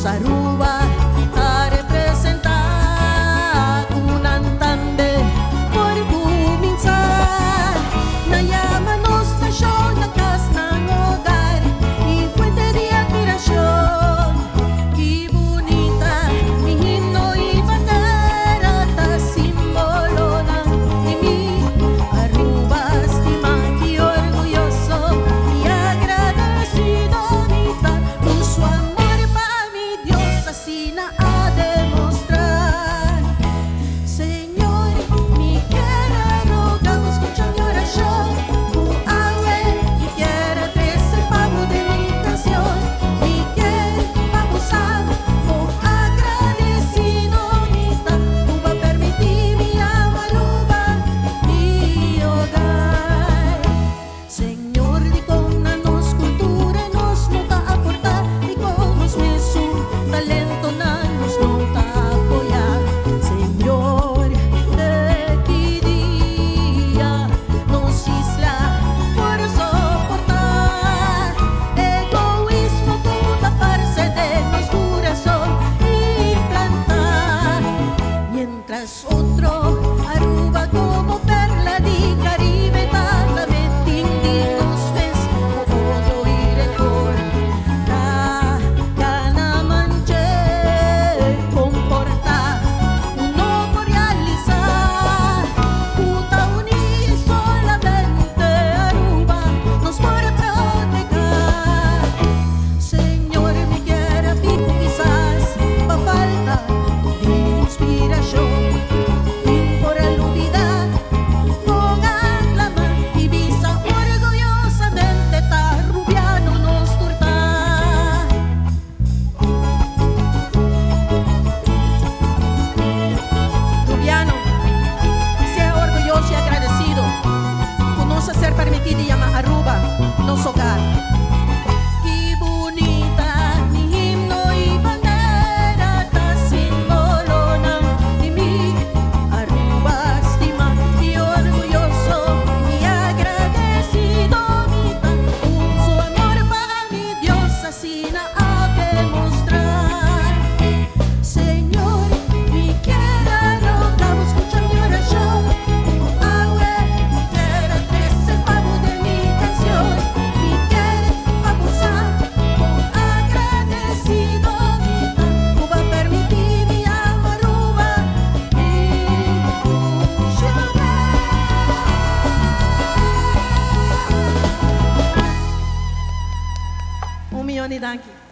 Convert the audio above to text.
Aruba a representar unang tambe por kuminsan na yaman nos nasyon lakas ng hogar y fuente de admiración y bonita mi himno y bandera ta simbolo ng imi Aruba estimado y orgulloso y agradecido nita con su amor para mi Dios así na a demostrar. Señor, mi quiera rogamos escucha mi oración tu agua y quiera tres el pago de mi canción mi quiera vamos a con agradecido nita tú va a permitir mi Aruba mi hogar. Señor, di con nos cultura nos nota aportar di con nos mesum talento na nos nota apoyar. Señor, de quería nos isla por soportar egoísmo toda parte de nuestro corazón y plantar mientras otro Aruba como perla di Caribe talamente indios ves otro director la gana manche comporta uno por realizar puta unir solamente Aruba nos puede proteger. Señor, me quiera pico quizás pa' falta de inspiración por el olvidar pongan la mano y visa orgullosamente ta Rubiano nos turta. Rubiano, sea orgulloso y agradecido por nos ser permitido llamar Aruba nos hogar. Qué bonita mi himno y bandera ta simbolo ng imi Aruba estima y orgulloso y agradecido nita con su amor para mi Dios así na a demostrar. Señor, mi quiera rogamos escucha mi oración tu agua mi quiera tres el pago de mi canción mi quiera vamos a con agradecido nita tú va a permitir mi Aruba mi hogar. 1 millón y danke.